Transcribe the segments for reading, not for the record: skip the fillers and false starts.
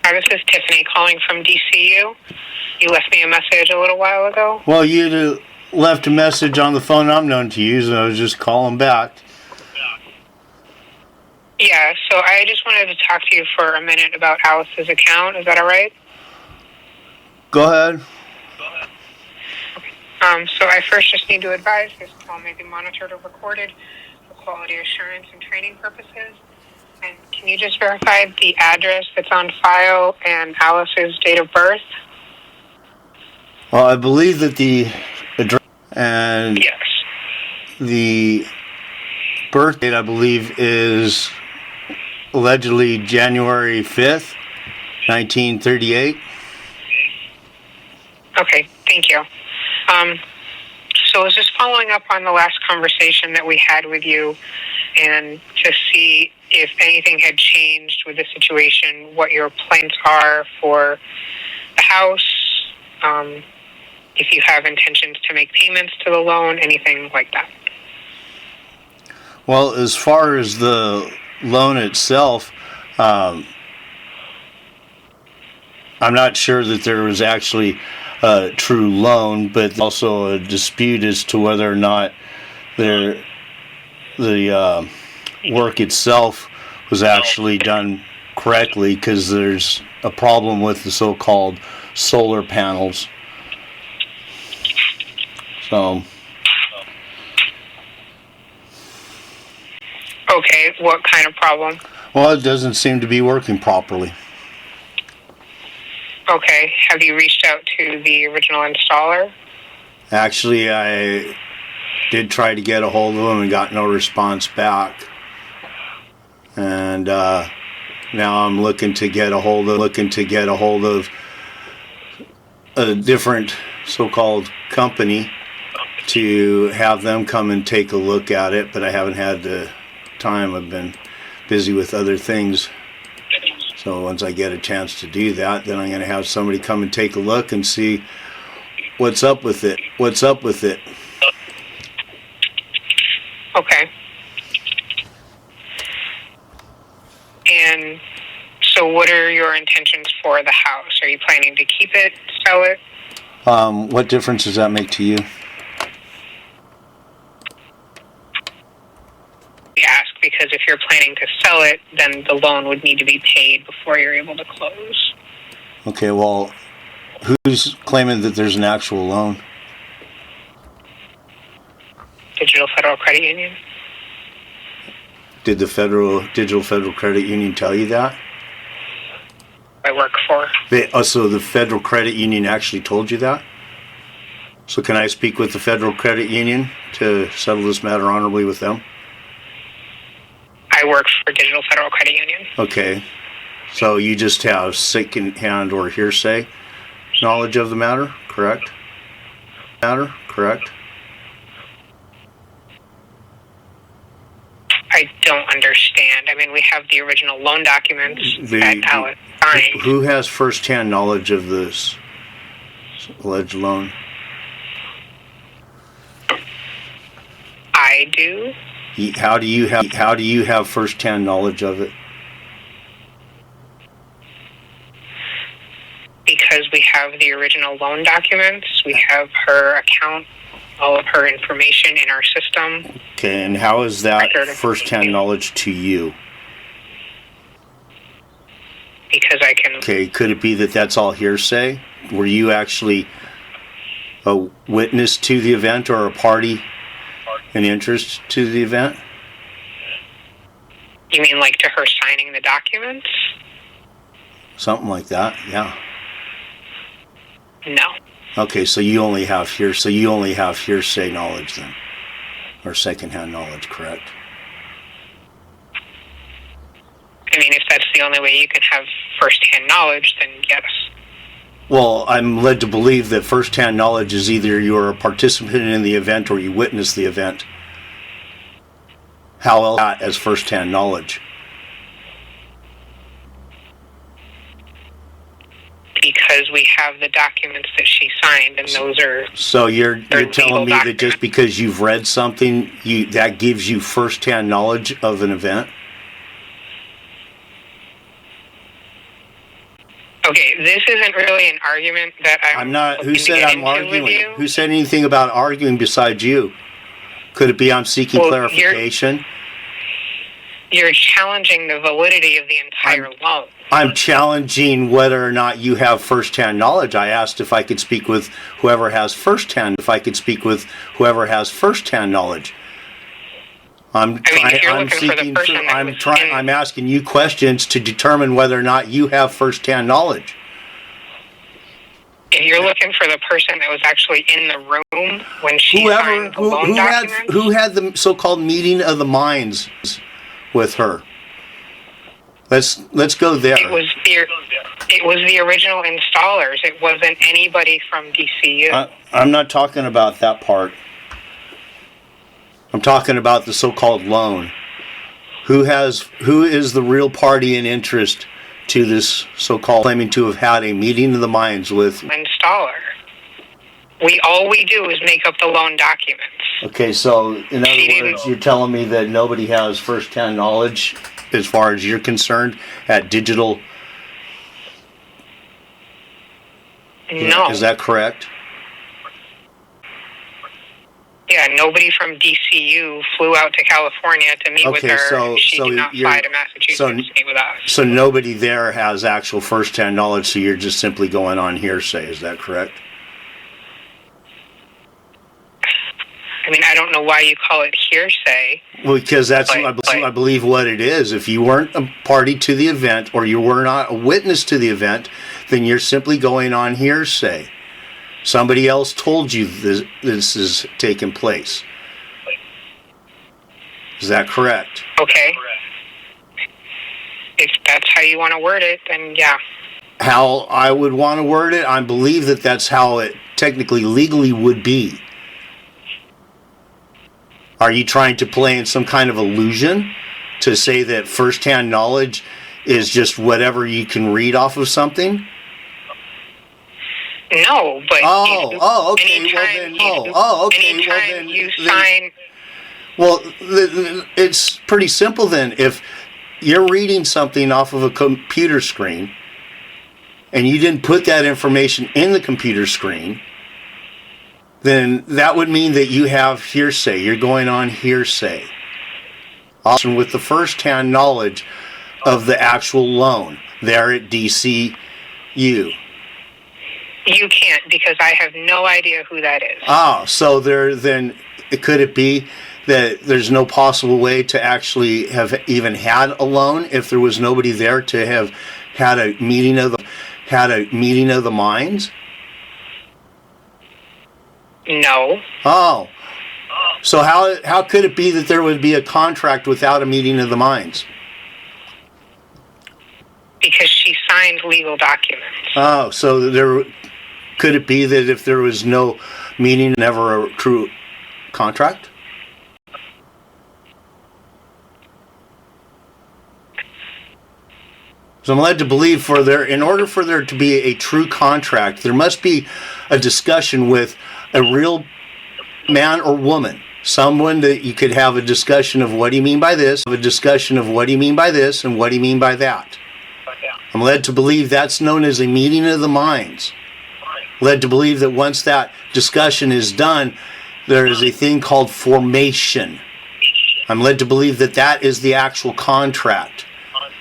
Hi, this is Tiffany calling from DCU. You left me a message a little while ago. Well, you left a message on the phone I'm known to use, and I was just calling back. Yeah, so I just wanted to talk to you for a minute about Alice's account. Is that all right? Go ahead. So I first just need to advise this call may be monitored or recorded for quality assurance and training purposes. And can you just verify the address that's on file and Alice's date of birth? Well, I believe that the address and Yes. the birth date, I believe, is allegedly January 5th, 1938. Okay, thank you. So I was just following up on the last conversation that we had with you and to see if anything had changed with the situation, what your plans are for the house, if you have intentions to make payments to the loan, anything like that. Well, as far as the loan itself, I'm not sure that there was actually a true loan, but also a dispute as to whether or not the work itself was actually done correctly, because there's a problem with the so-called solar panels. So, okay, what kind of problem? well, it doesn't seem to be working properly. Okay, have you reached out to the original installer? Actually, I did try to get a hold of them and got no response back. And now I'm looking to get a hold of a different so-called company to have them come and take a look at it, but I haven't had the time. I've been busy with other things. So once I get a chance to do that, then I'm going to have somebody come and take a look and see what's up with it. Okay. And so what are your intentions for the house? Are you planning to keep it, sell it? What difference does that make to you? Ask, because if you're planning to sell it, then the loan would need to be paid before you're able to close. Okay, well, who's claiming that there's an actual loan? Digital Federal Credit Union. Did the Digital Federal Credit Union tell you that? I work for. So the Federal Credit Union actually told you that? So can I speak with the Federal Credit Union to settle this matter honorably with them? I work for Digital Federal Credit Union. Okay. So you just have second-hand or hearsay knowledge of the matter, correct? I don't understand. I mean, we have the original loan documents that Alice signed. Who has first-hand knowledge of this alleged loan? I do. How do you have first-hand knowledge of it? Because we have the original loan documents, we have her account, all of her information in our system. Okay, and how is that first-hand knowledge to you? Because I can... Okay, could it be that that's all hearsay? Were you actually a witness to the event or a party in interest to the event? You mean like to her signing the documents? Something like that, yeah. No. Okay, so you only have hearsay knowledge then, or secondhand knowledge, correct? I mean, if that's the only way you can have first-hand knowledge, then yes. Well, I'm led to believe that first-hand knowledge is either you're a participant in the event or you witnessed the event. How else that as first-hand knowledge? Because we have the documents that she signed, and those are... So you're telling me that just because you've read something, that gives you first-hand knowledge of an event? this isn't really an argument that I'm not. Who looking to said get I'm into with arguing? you. Who said anything about arguing besides you? Could it be I'm seeking Well, clarification? You're challenging the validity of the entire loan. I'm challenging whether or not you have first-hand knowledge. I asked if I could speak with whoever has first-hand. If I could speak with whoever has first-hand knowledge. I'm asking you questions to determine whether or not you have first-hand knowledge. If you're looking for the person that was actually in the room when she signed the loan documents, who had the so-called meeting of the minds with her? Let's go there. it was the original installers. It wasn't anybody from DCU. I'm not talking about that part. I'm talking about the so-called loan. Who is the real party in interest to this so-called claiming to have had a meeting of the minds with Installer. All we do is make up the loan documents. Okay, so in other words, you're telling me that nobody has first-hand knowledge as far as you're concerned at digital. No. Is that correct? Yeah, nobody from DCU flew out to California to meet with her. She did not fly to Massachusetts to meet with us. So nobody there has actual first-hand knowledge, so you're just simply going on hearsay. Is that correct? I mean, I don't know why you call it hearsay. Well, because that's, I believe, what it is. If you weren't a party to the event or you were not a witness to the event, then you're simply going on hearsay. Somebody else told you this is taking place. Is that correct? Okay. If that's how you want to word it, then yeah. How I would want to word it, I believe that that's how it technically, legally would be. Are you trying to play in some kind of illusion to say that first-hand knowledge is just whatever you can read off of something? No, but Well, it's pretty simple then. If you're reading something off of a computer screen and you didn't put that information in the computer screen, then that would mean that you have hearsay. You're going on hearsay. Also, with the first-hand knowledge of the actual loan there at DCU. You can't, because I have no idea who that is. So then could it be that there's no possible way to actually have even had a loan if there was nobody there to have had a meeting of the minds? No. So how could it be that there would be a contract without a meeting of the minds? Because she signed legal documents. So could it be that if there was no meeting, never a true contract? So I'm led to believe in order for there to be a true contract, there must be a discussion with a real man or woman. Someone that you could have a discussion of what do you mean by this, a discussion of what do you mean by this, and what do you mean by that. I'm led to believe that's known as a meeting of the minds. Led to believe that once that discussion is done, there is a thing called formation. I'm led to believe that that is the actual contract.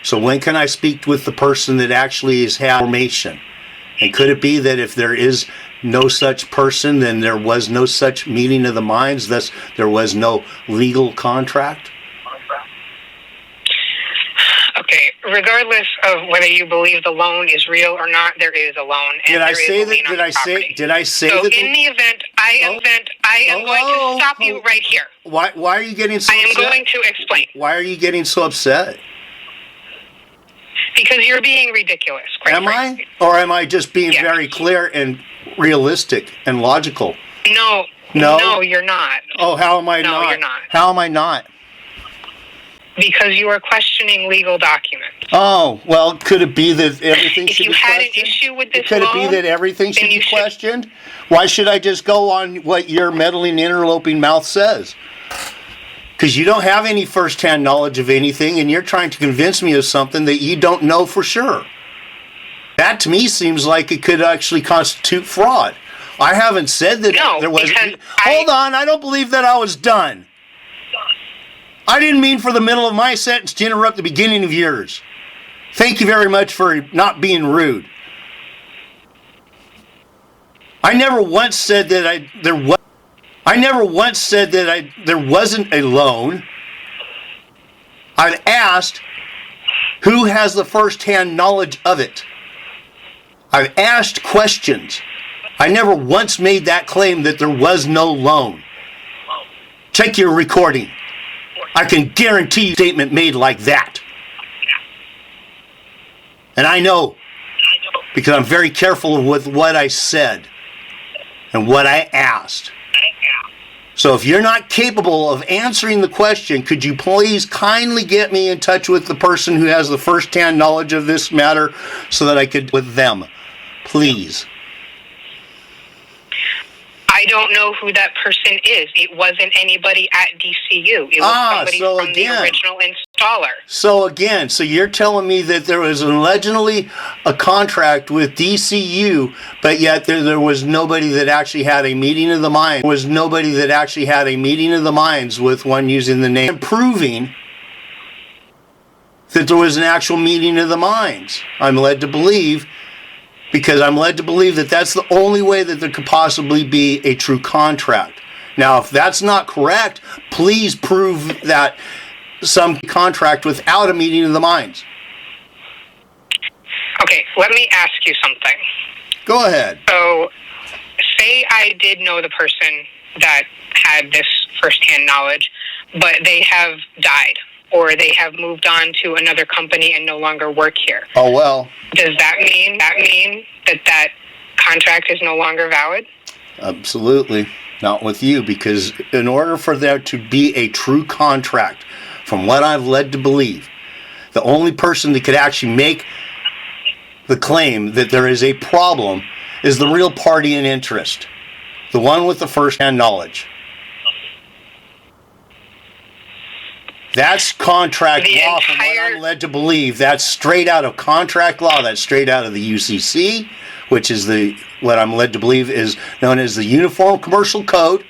So when can I speak with the person that actually has had formation? And could it be that if there is no such person, then there was no such meeting of the minds, thus there was no legal contract? Okay, regardless of whether you believe the loan is real or not, there is a loan. And Did I say that? So in the event, I am going to stop you right here. Why are you getting so upset? I am going to explain. Why are you getting so upset? Because you're being ridiculous. Am I? Or am I just being very clear and realistic and logical? No, you're not. Oh, how am I not? No, you're not. How am I not? Because you are questioning legal documents. Oh, well, could it be that everything should be questioned? If you had an issue with this loan, could it be that everything should be questioned? Why should I just go on what your meddling, interloping mouth says? Because you don't have any first-hand knowledge of anything, and you're trying to convince me of something that you don't know for sure. That to me seems like it could actually constitute fraud. I haven't said that there was. Hold on, I don't believe that I was done. I didn't mean for the middle of my sentence to interrupt the beginning of yours. Thank you very much for not being rude. I never once said that there wasn't a loan. I've asked who has the first-hand knowledge of it. I've asked questions. I never once made that claim that there was no loan. Check your recording. I can guarantee you a statement made like that. And I know, because I'm very careful with what I said and what I asked. So if you're not capable of answering the question, could you please kindly get me in touch with the person who has the first-hand knowledge of this matter so that I could with them? Please. I don't know who that person is. It wasn't anybody at DCU. It was somebody from the original installer. So you're telling me that there was allegedly a contract with DCU, but yet there was nobody that actually had a meeting of the minds. Was nobody that actually had a meeting of the minds with one using the name, proving that there was an actual meeting of the minds. I'm led to believe. Because I'm led to believe that that's the only way that there could possibly be a true contract. Now, if that's not correct, please prove that some contract without a meeting of the minds. Okay, let me ask you something. Go ahead. So, say I did know the person that had this firsthand knowledge, but they have died, or they have moved on to another company and no longer work here. Oh, well. Does that mean that contract is no longer valid? Absolutely. Not with you, because in order for there to be a true contract, from what I've led to believe, the only person that could actually make the claim that there is a problem is the real party in interest, the one with the first-hand knowledge. That's contract law from what I'm led to believe. That's straight out of contract law. That's straight out of the UCC, which is what I'm led to believe is known as the Uniform Commercial Code,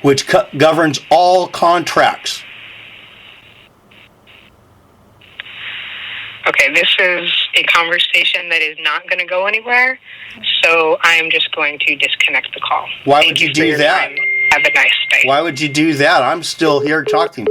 which governs all contracts. Okay, this is a conversation that is not going to go anywhere, so I'm just going to disconnect the call. Why would you do that? Have a nice day. Why would you do that? I'm still here talking.